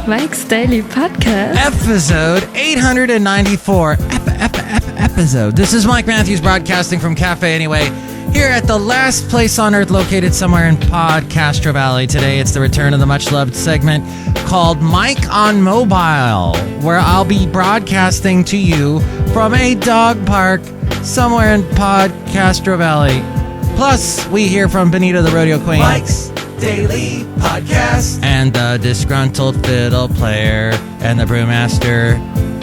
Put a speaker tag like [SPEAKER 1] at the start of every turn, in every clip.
[SPEAKER 1] Mike's Daily Podcast.
[SPEAKER 2] Episode 894. Episode. This is Mike Matthews broadcasting from Cafe Anyway, here at the last place on earth located somewhere in CASTRO Valley. Today it's the return of the much-loved segment called Mike on Mobile, where I'll be broadcasting to you from a dog park somewhere in CASTRO Valley. Plus, we hear from Benita, the rodeo queen.
[SPEAKER 3] Mike's Daily Podcast.
[SPEAKER 2] And the Disgruntled Fiddle Player and the Brewmaster,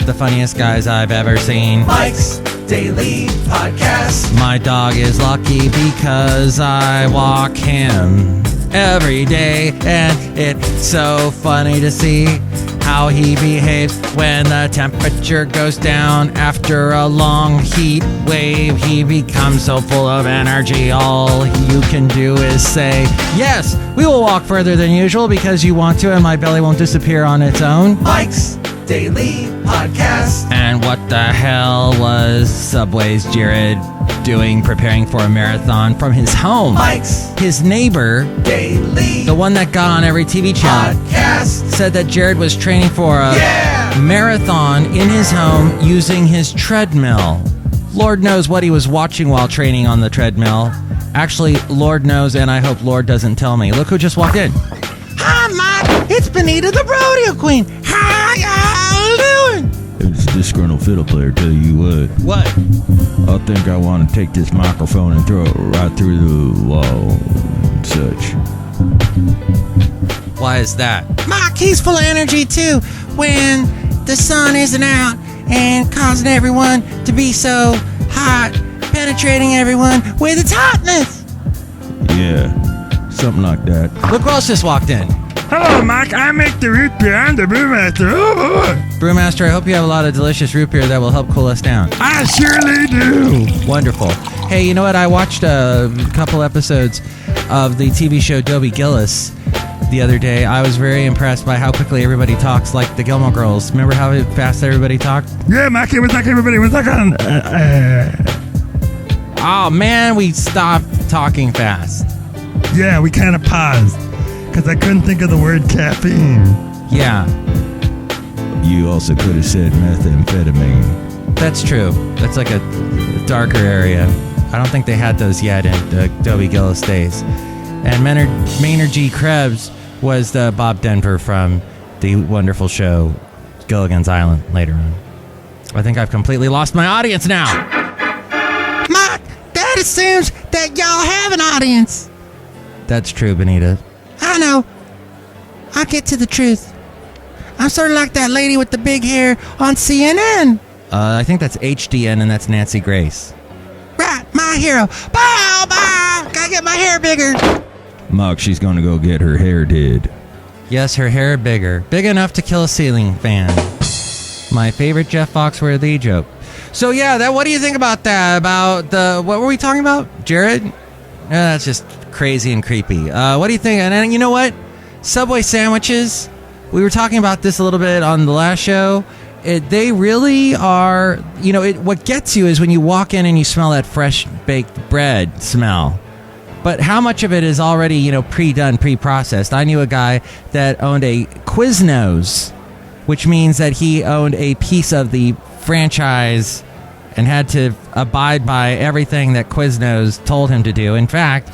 [SPEAKER 2] the funniest guys I've ever seen.
[SPEAKER 3] Mike's Daily Podcast.
[SPEAKER 2] My dog is lucky because I walk him every day, and it's so funny to see how he behaves when the temperature goes down. After a long heat wave, he becomes so full of energy. All you can do is say, yes, we will walk further than usual because you want to, and my belly won't disappear on its own.
[SPEAKER 3] Mike's Daily Podcast.
[SPEAKER 2] And what the hell was Subway's Jared doing preparing for a marathon from his home?
[SPEAKER 3] Mike's
[SPEAKER 2] His neighbor,
[SPEAKER 3] Daily
[SPEAKER 2] the one that got on every TV channel,
[SPEAKER 3] Podcast.
[SPEAKER 2] said that Jared was training for a marathon in his home using his treadmill. Lord knows what he was watching while training on the treadmill. Actually, Lord knows, and I hope Lord doesn't tell me. Look who just walked in. Hi, Mike. It's Benita, the rodeo queen. How y'all doing?
[SPEAKER 4] It's Disgruntled Fiddle Player, tell you what.
[SPEAKER 2] What?
[SPEAKER 4] I think I want to take this microphone and throw it right through the wall and such.
[SPEAKER 2] Why is that? Mike, he's full of energy too when the sun isn't out and causing everyone to be so hot, penetrating everyone with its hotness.
[SPEAKER 4] Yeah, something like that.
[SPEAKER 2] Look who else just walked in.
[SPEAKER 5] Hello, Mike. I make the root beer. I'm the brewmaster. Oh, boy.
[SPEAKER 2] Brewmaster, I hope you have a lot of delicious root beer that will help cool us down.
[SPEAKER 5] I surely do.
[SPEAKER 2] Wonderful. Hey, you know what? I watched a couple episodes of the TV show Dobie Gillis the other day. I was very impressed by how quickly everybody talks like the Gilmore Girls. Remember how fast everybody talked?
[SPEAKER 5] Yeah, Mike. It was like everybody was like on.
[SPEAKER 2] Oh, man, we stopped talking fast.
[SPEAKER 5] Yeah, we kind of paused because I couldn't think of the word caffeine.
[SPEAKER 2] Yeah.
[SPEAKER 4] You also could have said methamphetamine.
[SPEAKER 2] That's true. That's like a darker area. I don't think they had those yet in the Dobie Gillis days. And Maynard G. Krebs was the Bob Denver from the wonderful show Gilligan's Island later on. I think I've completely lost my audience now. Mike, that assumes that y'all have an audience. That's true, Benita. I know. I'll get to the truth. I'm sort of like that lady with the big hair on CNN. I think that's HDN, and that's Nancy Grace. Right, my hero. Bow, bow. Gotta get my hair bigger.
[SPEAKER 4] Mike, she's gonna go get her hair did.
[SPEAKER 2] Yes, her hair bigger. Big enough to kill a ceiling fan. My favorite Jeff Foxworthy joke. So, yeah, what do you think about that? About what were we talking about? Jared? That's just crazy and creepy. What do you think? And then, you know what? Subway sandwiches. We were talking about this a little bit on the last show. They really are, what gets you is when you walk in and you smell that fresh baked bread smell. But how much of it is already, pre-done, pre-processed? I knew a guy that owned a Quiznos, which means that he owned a piece of the franchise and had to abide by everything that Quiznos told him to do. In fact,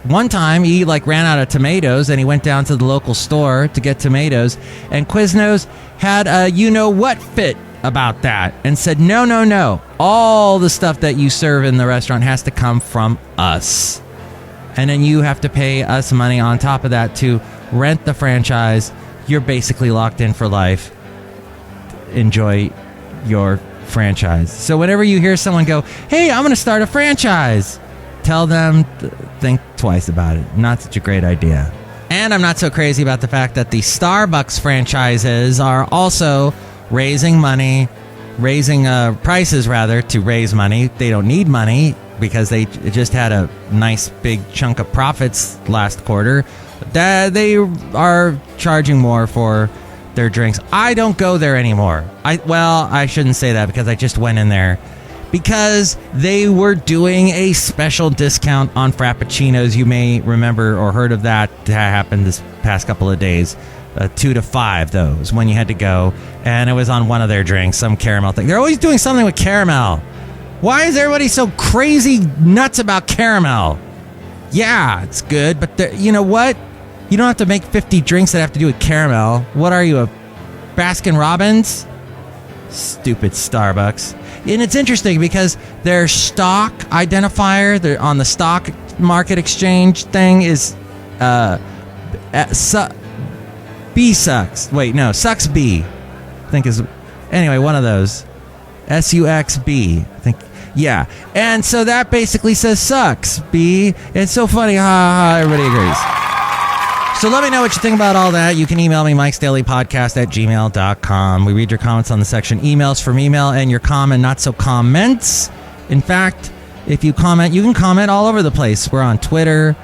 [SPEAKER 2] one time he ran out of tomatoes and he went down to the local store to get tomatoes, and Quiznos had a you-know-what fit about that and said, no. All the stuff that you serve in the restaurant has to come from us. And then you have to pay us money on top of that to rent the franchise. You're basically locked in for life. Enjoy your franchise. So whenever you hear someone go, hey, I'm going to start a franchise, tell them, think twice about it. Not such a great idea. And I'm not so crazy about the fact that the Starbucks franchises are also raising prices to raise money. They don't need money because they just had a nice big chunk of profits last quarter. That they are charging more for their drinks. I don't go there anymore. I shouldn't say that because I just went in there because they were doing a special discount on Frappuccinos. You may remember or heard of that happened this past couple of days. 2 to 5, though, was when you had to go. And it was on one of their drinks, some caramel thing. They're always doing something with caramel. Why is everybody so crazy nuts about caramel? Yeah, it's good, but you know what? You don't have to make 50 drinks that have to do with caramel. What are you, a Baskin Robbins? Stupid Starbucks. And it's interesting because their stock identifier, they're on the stock market exchange thing is B sucks. Wait, no, sucks B. I think is anyway, one of those. SUXB. I think, yeah. And so that basically says sucks B. It's so funny. Ha ha, everybody agrees. So let me know what you think about all that. You can email me, mikesdailypodcast@gmail.com. We read your comments on the section emails from email and your comment, not so comments. In fact, if you comment, you can comment all over the place. We're on Twitter.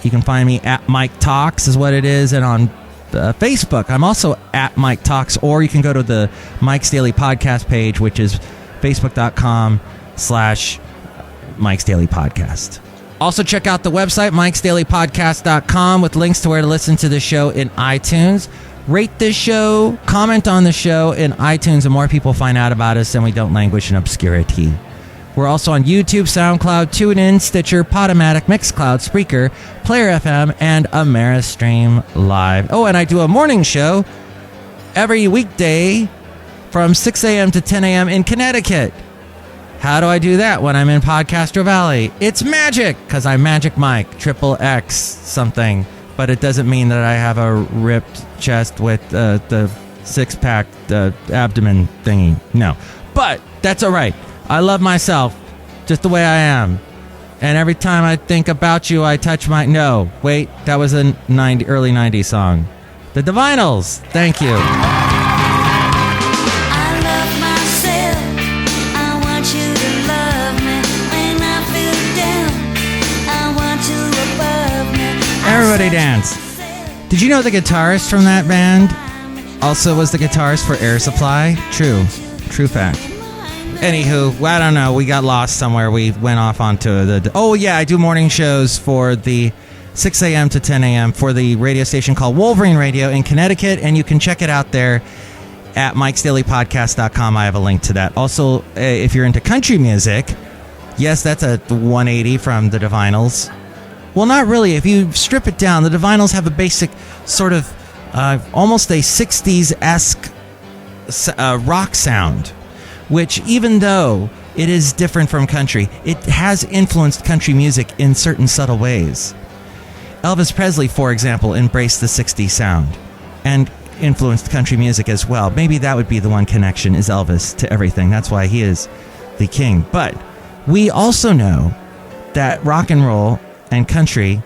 [SPEAKER 2] You can find me at Mike Talks is what it is. And on Facebook, I'm also at Mike Talks. Or you can go to the Mike's Daily Podcast page, which is facebook.com/Mike's Daily Podcast. Also, check out the website, mikesdailypodcast.com, with links to where to listen to the show in iTunes. Rate this show, comment on the show in iTunes, and more people find out about us, and we don't languish in obscurity. We're also on YouTube, SoundCloud, TuneIn, Stitcher, Podomatic, Mixcloud, Spreaker, Player FM, and Ameristream Live. Oh, and I do a morning show every weekday from 6 a.m. to 10 a.m. in Connecticut. How do I do that when I'm in PodCastro Valley? It's magic, because I'm Magic Mike, XXX something. But it doesn't mean that I have a ripped chest with the six-pack abdomen thingy. No. But that's all right. I love myself just the way I am. And every time I think about you, I touch my... No, wait, that was a early 90s song. The Divinals. Thank you. Everybody dance. Did you know the guitarist from that band also was the guitarist for Air Supply? True fact. Anywho, I don't know. We got lost somewhere. We went off onto the... Oh, yeah, I do morning shows for the 6 a.m. to 10 a.m. for the radio station called Wolverine Radio in Connecticut, and you can check it out there at mikesdailypodcast.com. I have a link to that. Also, if you're into country music, yes, that's a 180 from the Divinals. Well, not really. If you strip it down, the Divinals have a basic sort of almost a 60s-esque rock sound, which even though it is different from country, it has influenced country music in certain subtle ways. Elvis Presley, for example, embraced the 60s sound and influenced country music as well. Maybe that would be the one connection, is Elvis to everything. That's why he is the king. But we also know that rock and roll and country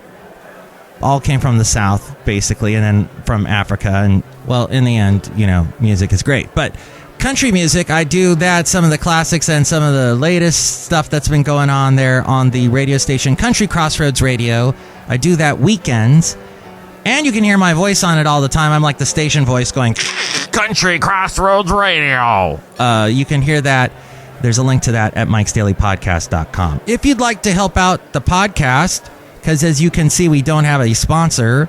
[SPEAKER 2] all came from the South, basically, and then from Africa. And, well, in the end, you know, music is great. But country music, I do that, some of the classics and some of the latest stuff that's been going on there on the radio station Country Crossroads Radio. I do that weekends. And you can hear my voice on it all the time. I'm like the station voice going, Country Crossroads Radio. You can hear that. There's a link to that at mikesdailypodcast.com. If you'd like to help out the podcast, because as you can see, we don't have a sponsor,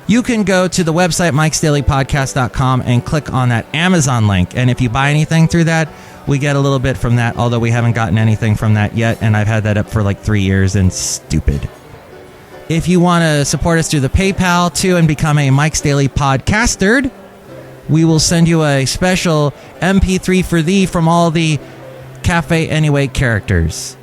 [SPEAKER 2] you can go to the website, mikesdailypodcast.com, and click on that Amazon link. And if you buy anything through that, we get a little bit from that, although we haven't gotten anything from that yet, and I've had that up for like 3 years, and stupid. If you want to support us through the PayPal, too, and become a Mike's Daily Podcaster, we will send you a special MP3 for thee from all the Cafe Anyway characters.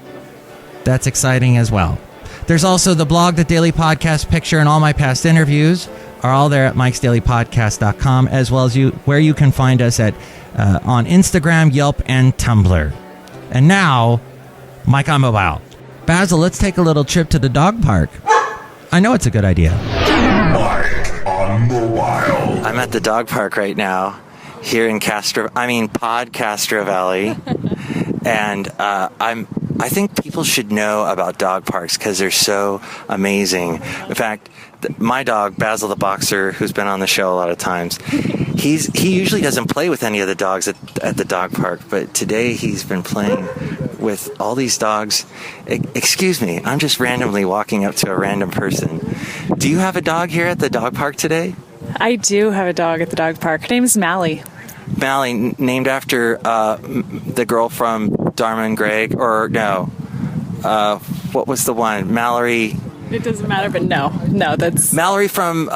[SPEAKER 2] That's exciting as well. There's also the blog, the Daily Podcast picture, and all my past interviews are all there at mikesdailypodcast.com, as well as where you can find us at on Instagram, Yelp, and Tumblr. And now, Mike on Mobile. Basil, let's take a little trip to the dog park. I know it's a good idea.
[SPEAKER 6] Mike on Mobile.
[SPEAKER 7] I'm at the dog park right now, here in PodCastro Valley, and I think people should know about dog parks because they're so amazing. In fact, my dog, Basil the Boxer, who's been on the show a lot of times, he usually doesn't play with any of the dogs at the dog park, but today he's been playing with all these dogs. Excuse me, I'm just randomly walking up to a random person. Do you have a dog here at the dog park today?
[SPEAKER 1] I do have a dog at the dog park. Her name's Mally.
[SPEAKER 7] Mally, named after the girl from Dharma and Greg, or no? What was the one? Mallory.
[SPEAKER 1] It doesn't matter, but no, that's...
[SPEAKER 7] Mallory from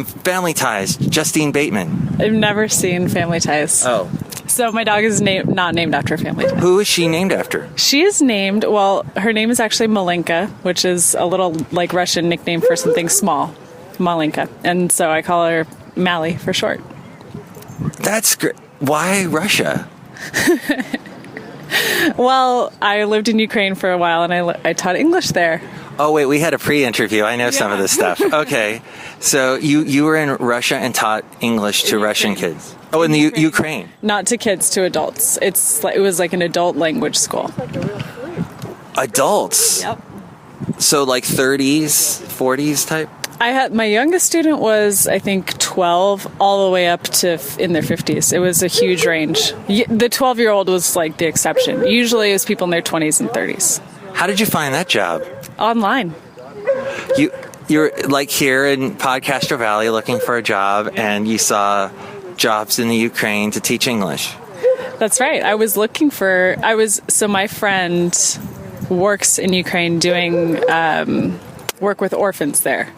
[SPEAKER 7] Family Ties, Justine Bateman.
[SPEAKER 1] I've never seen Family Ties.
[SPEAKER 7] Oh.
[SPEAKER 1] So my dog is not named after Family Ties.
[SPEAKER 7] Who is she named after?
[SPEAKER 1] She is named, well, her name is actually Malenka, which is a little like Russian nickname for something small. Malenka. And so I call her Mally for short.
[SPEAKER 7] That's great. Why Russia?
[SPEAKER 1] Well, I lived in Ukraine for a while, and I taught English there.
[SPEAKER 7] Oh, wait, we had a pre-interview. I know some of this stuff. Okay. So you were in Russia and taught English to Russian kids. Oh, in the Ukraine.
[SPEAKER 1] Not to kids, to adults. It was like an adult language school.
[SPEAKER 7] Adults?
[SPEAKER 1] Yep.
[SPEAKER 7] So like 30s, 40s type?
[SPEAKER 1] My youngest student was, I think, 12, all the way up to in their 50s. It was a huge range. The 12-year-old was like the exception. Usually it was people in their 20s and 30s.
[SPEAKER 7] How did you find that job?
[SPEAKER 1] Online.
[SPEAKER 7] You're like here in PodCastro Valley looking for a job, and you saw jobs in the Ukraine to teach English.
[SPEAKER 1] That's right. So my friend works in Ukraine doing work with orphans there.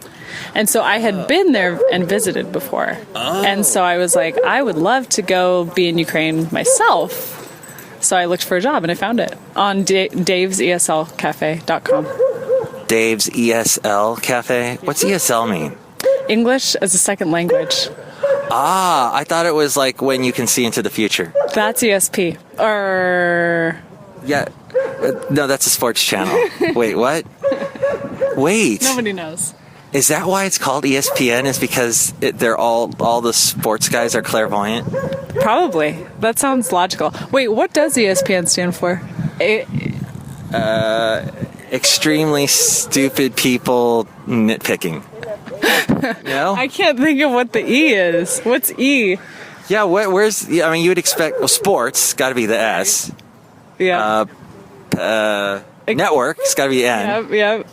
[SPEAKER 1] And so I had been there and visited before. Oh. And so I was like, I would love to go be in Ukraine myself. So I looked for a job and I found it on daveseslcafe.com.
[SPEAKER 7] Dave's ESL Cafe? What's ESL mean?
[SPEAKER 1] English as a second language.
[SPEAKER 7] Ah, I thought it was like when you can see into the future.
[SPEAKER 1] That's ESP.
[SPEAKER 7] Yeah. No, that's a sports channel. Wait, what? Wait.
[SPEAKER 1] Nobody knows.
[SPEAKER 7] Is that why it's called ESPN? Is because they're all the sports guys are clairvoyant?
[SPEAKER 1] Probably. That sounds logical. Wait, what does ESPN stand for?
[SPEAKER 7] Extremely stupid people nitpicking. No?
[SPEAKER 1] I can't think of what the E is. What's E?
[SPEAKER 7] Yeah, where's... I mean, you would expect... Well, sports, got to be the S.
[SPEAKER 1] Yeah.
[SPEAKER 7] Network, it's got to be N.
[SPEAKER 1] Yep.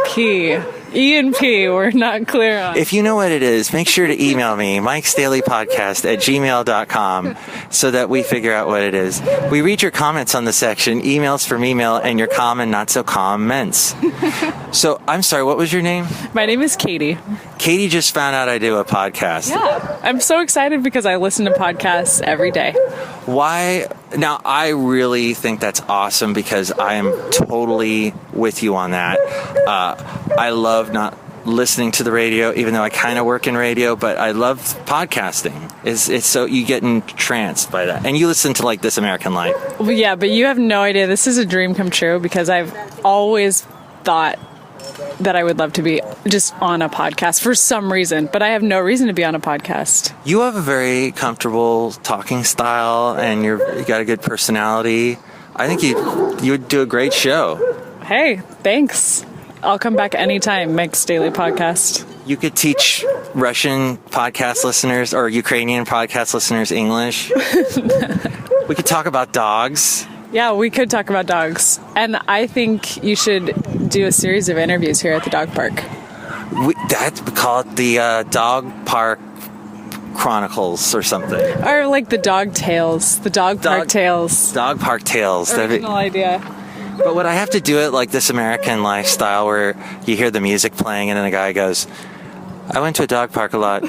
[SPEAKER 1] P. E and P, we're not clear on.
[SPEAKER 7] If you know what it is, make sure to email me, mikesdailypodcast@gmail.com, so that we figure out what it is. We read your comments on the section, emails from email, and your common, not so comments. So, I'm sorry, what was your name?
[SPEAKER 1] My name is Katie.
[SPEAKER 7] Katie just found out I do a podcast.
[SPEAKER 1] Yeah. I'm so excited because I listen to podcasts every day.
[SPEAKER 7] Why? Now, I really think that's awesome because I am totally with you on that. I love not listening to the radio, even though I kind of work in radio, but I love podcasting. It's so you get entranced by that. And you listen to like This American Life.
[SPEAKER 1] Well, yeah, but you have no idea. This is a dream come true because I've always thought that I would love to be just on a podcast for some reason, but I have no reason to be on a podcast.
[SPEAKER 7] You have a very comfortable talking style, and you got a good personality. I think you would do a great show.
[SPEAKER 1] Hey, thanks. I'll come back anytime, Mike's Daily Podcast.
[SPEAKER 7] You could teach Russian podcast listeners or Ukrainian podcast listeners English. We could talk about dogs.
[SPEAKER 1] Yeah, we could talk about dogs. And I think you should do a series of interviews here at the dog park.
[SPEAKER 7] We call it the Dog Park Chronicles or something.
[SPEAKER 1] Or like the dog tales. The dog park tales.
[SPEAKER 7] Dog Park Tales.
[SPEAKER 1] Original idea.
[SPEAKER 7] But would I have to do it like This American Lifestyle where you hear the music playing and then the guy goes, I went to a dog park a lot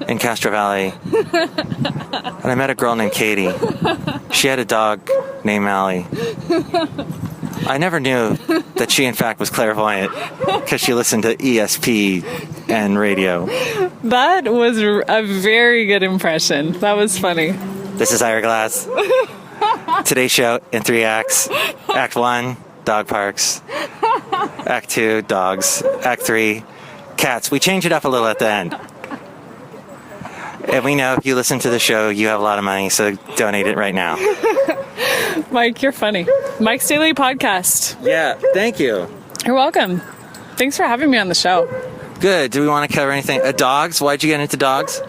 [SPEAKER 7] in Castro Valley and I met a girl named Katie. She had a dog named Mally. I never knew that she in fact was clairvoyant because she listened to ESP and radio.
[SPEAKER 1] That was a very good impression. That was funny.
[SPEAKER 7] This is Ira Glass. Today's show in 3 acts. Act 1, dog parks. Act 2, dogs. Act 3, cats. We change it up a little at the end. And we know if you listen to the show, you have a lot of money, so donate it right now.
[SPEAKER 1] Mike, you're funny. Mike's Daily Podcast.
[SPEAKER 7] Yeah, thank you.
[SPEAKER 1] You're welcome. Thanks for having me on the show.
[SPEAKER 7] Good. Do we want to cover anything? Dogs? Why'd you get into dogs?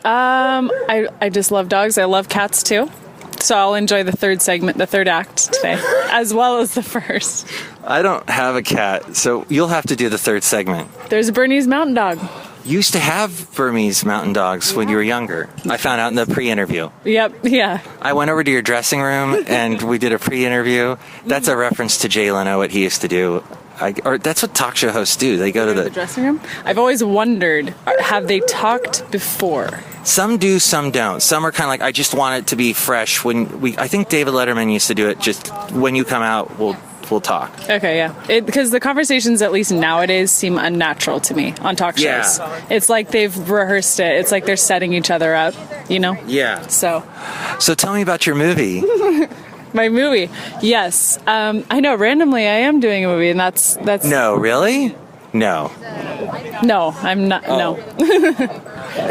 [SPEAKER 1] I just love dogs. I love cats too. So I'll enjoy the third segment, the third act today, as well as the first.
[SPEAKER 7] I don't have a cat, so you'll have to do the third segment.
[SPEAKER 1] There's a Bernese Mountain Dog.
[SPEAKER 7] used to have Burmese mountain dogs when you were younger. I found out in the pre-interview.
[SPEAKER 1] Yep. Yeah.
[SPEAKER 7] I went over to your dressing room and we did a pre-interview. That's a reference to Jay Leno, what he used to do. Or that's what talk show hosts do. They go to
[SPEAKER 1] The dressing room. I've always wondered, have they talked before?
[SPEAKER 7] Some do, some don't. Some are kind of like, I just want it to be fresh. I think David Letterman used to do it. Just when you come out, we'll talk.
[SPEAKER 1] Okay, yeah. Because the conversations, at least nowadays, seem unnatural to me on talk shows.
[SPEAKER 7] Yeah.
[SPEAKER 1] It's like they've rehearsed it. It's like they're setting each other up, you know?
[SPEAKER 7] Yeah.
[SPEAKER 1] So
[SPEAKER 7] tell me about your movie.
[SPEAKER 1] my movie, yes. I know. Randomly, I am doing a movie, and that's.
[SPEAKER 7] No, really? No.
[SPEAKER 1] No, I'm not. No.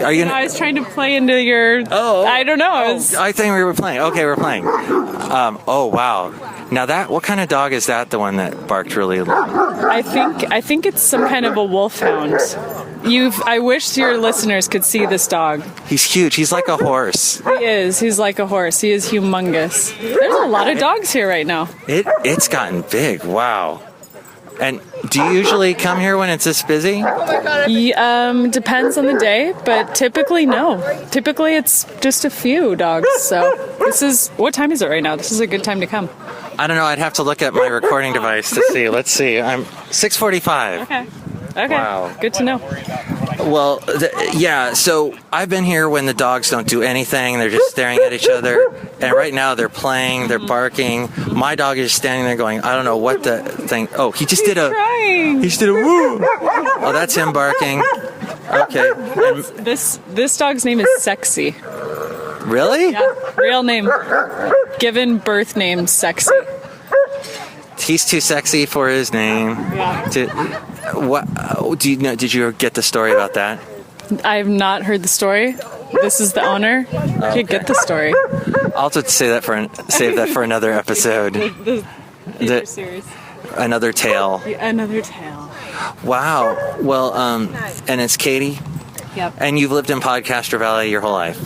[SPEAKER 7] Are you?
[SPEAKER 1] I was trying to play into your.
[SPEAKER 7] Oh.
[SPEAKER 1] I don't know.
[SPEAKER 7] I think we were playing. Okay, we're playing. Oh wow. Now what kind of dog is that? The one that barked really loud?
[SPEAKER 1] I think it's some kind of a wolfhound. I wish your listeners could see this dog.
[SPEAKER 7] He's huge. He's like a horse.
[SPEAKER 1] He is. He's like a horse. He is humongous. There's a lot of dogs here right now.
[SPEAKER 7] It's gotten big. Wow. And do you usually come here when it's this busy?
[SPEAKER 1] Depends on the day, but typically no. Typically it's just a few dogs. So what time is it right now? This is a good time to come.
[SPEAKER 7] I don't know. I'd have to look at my recording device to see. Let's see. I'm 6:45.
[SPEAKER 1] Okay.
[SPEAKER 7] Wow.
[SPEAKER 1] Good to know.
[SPEAKER 7] Well, yeah, so I've been here when the dogs don't do anything. They're just staring at each other. And right now they're playing, they're barking. My dog is standing there going, I don't know what the thing. Oh, he just did a woo. Oh, that's him barking. Okay. And
[SPEAKER 1] This dog's name is Sexy.
[SPEAKER 7] really?
[SPEAKER 1] Yeah, real name. Given birth name Sexy.
[SPEAKER 7] He's too sexy for his name.
[SPEAKER 1] Yeah.
[SPEAKER 7] What do you know? Did you get the story about that?
[SPEAKER 1] I have not heard the story. This is the owner. You get the story.
[SPEAKER 7] I'll just save that for another episode.
[SPEAKER 1] Future series.
[SPEAKER 7] Another tale.
[SPEAKER 1] Another tale.
[SPEAKER 7] Wow. Well, and it's Katie.
[SPEAKER 1] Yep.
[SPEAKER 7] And you've lived in PodCastro Valley your whole life.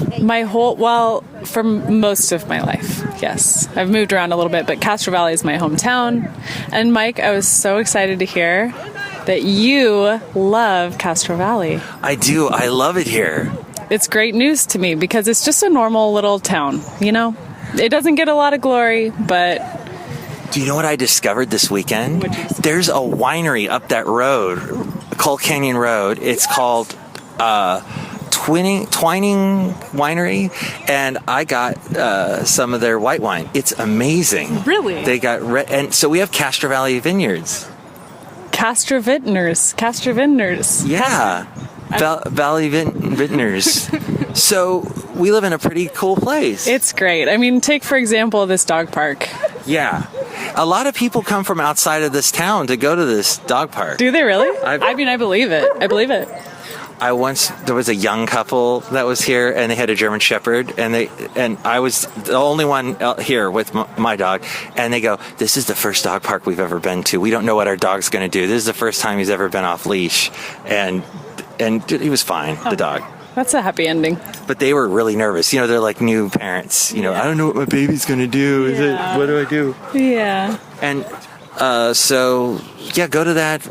[SPEAKER 1] For most of my life, yes. I've moved around a little bit, but Castro Valley is my hometown. And Mike, I was so excited to hear that you love Castro Valley.
[SPEAKER 7] I do. I love it here.
[SPEAKER 1] It's great news to me because it's just a normal little town, you know? It doesn't get a lot of glory, but...
[SPEAKER 7] Do you know what I discovered this weekend? There's a winery up that road, Coal Canyon Road. It's called Twining Winery, and I got some of their white wine. It's amazing.
[SPEAKER 1] Really?
[SPEAKER 7] They got and so we have Castro Valley Vineyards.
[SPEAKER 1] Castro Vintners.
[SPEAKER 7] Yeah. Valley Vintners. So we live in a pretty cool place.
[SPEAKER 1] It's great. I mean, take for example this dog park.
[SPEAKER 7] Yeah. A lot of people come from outside of this town to go to this dog park.
[SPEAKER 1] Do they really?
[SPEAKER 7] I
[SPEAKER 1] mean, I believe it.
[SPEAKER 7] There was a young couple that was here, and they had a German Shepherd, and I was the only one here with my dog, and they go, "This is the first dog park we've ever been to. We don't know what our dog's going to do. This is the first time he's ever been off leash," and he was fine, the dog.
[SPEAKER 1] That's a happy ending.
[SPEAKER 7] But they were really nervous. You know, they're like new parents. You know, I don't know what my baby's going to do. What do I do?
[SPEAKER 1] Yeah.
[SPEAKER 7] And so yeah, go to that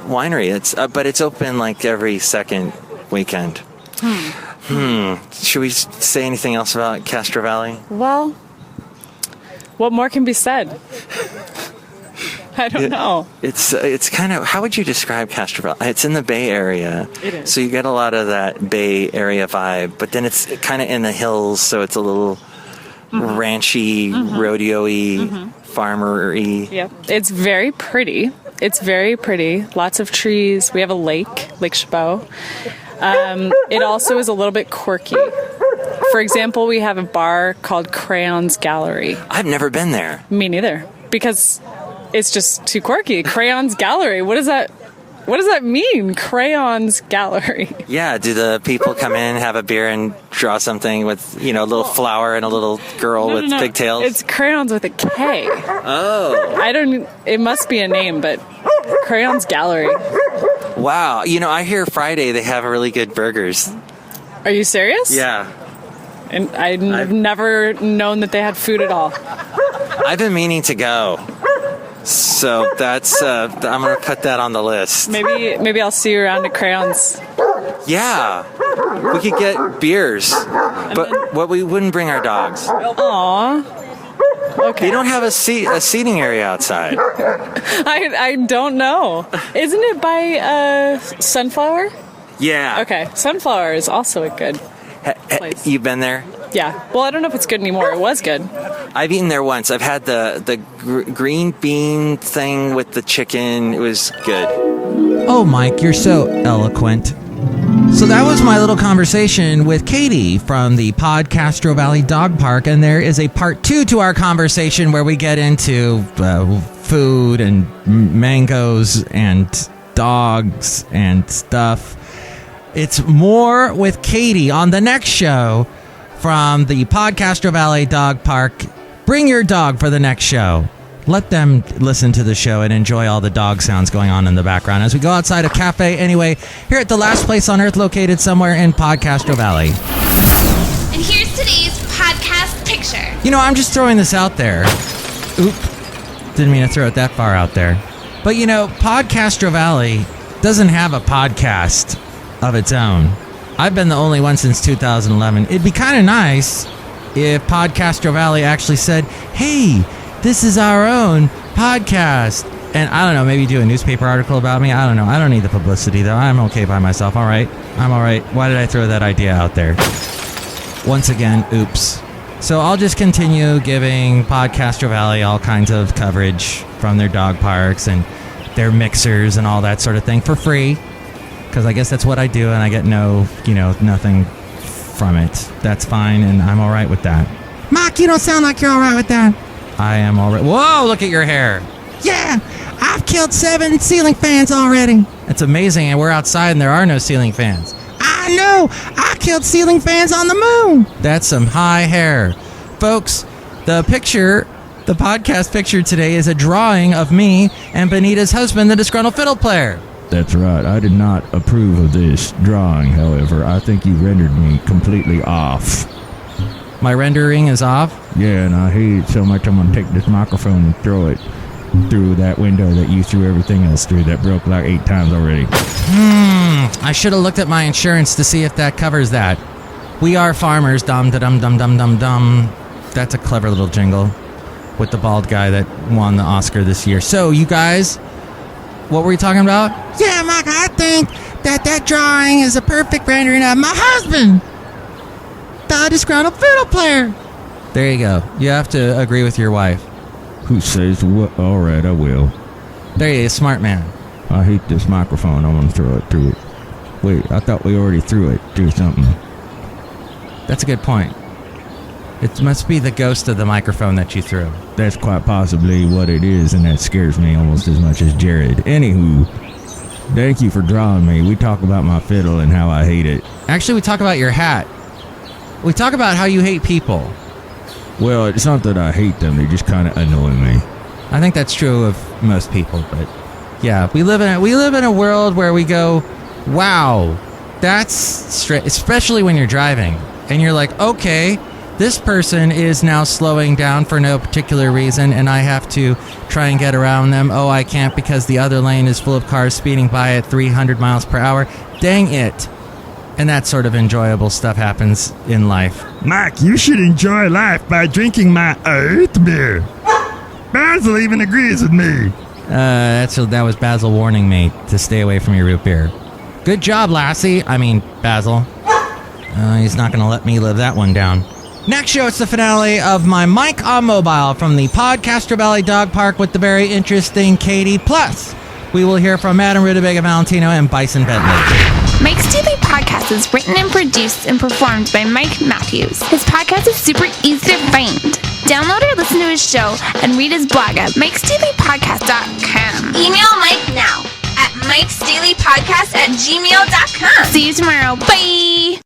[SPEAKER 7] winery. But it's open like every second weekend. Should we say anything else about Castro Valley?
[SPEAKER 1] Well, what more can be said? I don't know.
[SPEAKER 7] It's kind of, how would you describe Castro Valley? It's in the Bay Area.
[SPEAKER 1] It is.
[SPEAKER 7] So you get a lot of that Bay Area vibe, but then it's kind of in the hills, so it's a little ranchy, rodeo-y, farmer-y.
[SPEAKER 1] Yep. It's very pretty. Lots of trees. We have a Lake Chabot. It also is a little bit quirky. For example, we have a bar called Crayons Gallery.
[SPEAKER 7] I've never been there.
[SPEAKER 1] Me neither. Because it's just too quirky. Crayons Gallery. What does that mean? Crayons Gallery.
[SPEAKER 7] Yeah, do the people come in, have a beer, and draw something with, a little flower and a little girl with pigtails?
[SPEAKER 1] It's crayons with a K.
[SPEAKER 7] Oh.
[SPEAKER 1] It must be a name, but Crayons Gallery.
[SPEAKER 7] Wow. I hear Friday they have really good burgers.
[SPEAKER 1] Are you serious?
[SPEAKER 7] Yeah.
[SPEAKER 1] And I've never known that they had food at all.
[SPEAKER 7] I've been meaning to go. So that's I'm going to put that on the list.
[SPEAKER 1] Maybe I'll see you around at Crayons.
[SPEAKER 7] Yeah, we could get beers, but we wouldn't bring our dogs.
[SPEAKER 1] Aw. Okay.
[SPEAKER 7] They don't have a seating area outside.
[SPEAKER 1] I don't know. Isn't it by Sunflower?
[SPEAKER 7] Yeah.
[SPEAKER 1] Okay. Sunflower is also a good place.
[SPEAKER 7] You've been there?
[SPEAKER 1] Yeah. Well, I don't know if it's good anymore. It was good.
[SPEAKER 7] I've eaten there once. I've had the green bean thing with the chicken. It was good.
[SPEAKER 2] Oh, Mike, you're so eloquent. So that was my little conversation with Katie from the PodCastro Valley Dog Park, and there is a part 2 to our conversation where we get into food and mangoes and dogs and stuff. It's more with Katie on the next show from the PodCastro Valley Dog Park. Bring your dog for the next show. Let them listen to the show and enjoy all the dog sounds going on in the background as we go outside a cafe anyway, here at the last place on earth located somewhere in PodCastro Valley.
[SPEAKER 8] And here's today's podcast picture.
[SPEAKER 2] You know, I'm just throwing this out there. Oop. Didn't mean to throw it that far out there. But you know, PodCastro Valley doesn't have a podcast of its own. I've been the only one since 2011. It'd be kind of nice if PodCastro Valley actually said, hey, this is our own podcast. And I don't know, maybe do a newspaper article about me. I don't know. I don't need the publicity, though. I'm okay by myself. All right. I'm all right. Why did I throw that idea out there? Once again, oops. So I'll just continue giving PodCastro Valley all kinds of coverage from their dog parks and their mixers and all that sort of thing for free. Because I guess that's what I do, and I get nothing from it. That's fine, and I'm all right with that. Mark, you don't sound like you're all right with that. I am all right. Whoa, look at your hair. Yeah, I've killed 7 ceiling fans already. It's amazing, and we're outside, and there are no ceiling fans. I know. I killed ceiling fans on the moon. That's some high hair. Folks, the podcast picture today is a drawing of me and Benita's husband, the Disgruntled Fiddle Player.
[SPEAKER 4] That's right. I did not approve of this drawing, however. I think you rendered me completely off.
[SPEAKER 2] My rendering is off?
[SPEAKER 4] Yeah, and I hate it so much I'm going to take this microphone and throw it through that window that you threw everything else through that broke like 8 times already.
[SPEAKER 2] I should have looked at my insurance to see if that covers that. We are farmers, dum-da-dum-dum-dum-dum-dum. That's a clever little jingle with the bald guy that won the Oscar this year. So, you guys, what were we talking about? Yeah, Mike, I think that drawing is a perfect rendering of my husband, the Disgruntled Fiddle Player. There you go. You have to agree with your wife.
[SPEAKER 4] Who says what? All right, I will.
[SPEAKER 2] There you go, smart man.
[SPEAKER 4] I hate this microphone. I want to throw it through it. Wait, I thought we already threw it through something.
[SPEAKER 2] That's a good point. It must be the ghost of the microphone that you threw.
[SPEAKER 4] That's quite possibly what it is, and that scares me almost as much as Jared. Anywho, thank you for drawing me. We talk about my fiddle and how I hate it.
[SPEAKER 2] Actually, we talk about your hat. We talk about how you hate people.
[SPEAKER 4] Well, it's not that I hate them. They just kind of annoy me.
[SPEAKER 2] I think that's true of most people, but yeah, we live in a world where we go, wow, that's straight, especially when you're driving and you're like, okay, this person is now slowing down for no particular reason and I have to try and get around them. Oh, I can't because the other lane is full of cars speeding by at 300 miles per hour. Dang it. And that sort of enjoyable stuff happens in life.
[SPEAKER 5] Mike, you should enjoy life by drinking my earth beer. Basil even agrees with me.
[SPEAKER 2] That was Basil warning me to stay away from your root beer. Good job, Lassie. I mean, Basil. He's not going to let me live that one down. Next show, it's the finale of my Mike on Mobile from the PodCastro Valley Dog Park with the very interesting Katie. Plus, we will hear from Madam Rutabaga Valentino and Bison Bentley.
[SPEAKER 8] Mike's Daily Podcast is written and produced and performed by Mike Matthews. His podcast is super easy to find. Download or listen to his show and read his blog at mikesdailypodcast.com. Email Mike now at mikesdailypodcast@gmail.com. See you tomorrow. Bye!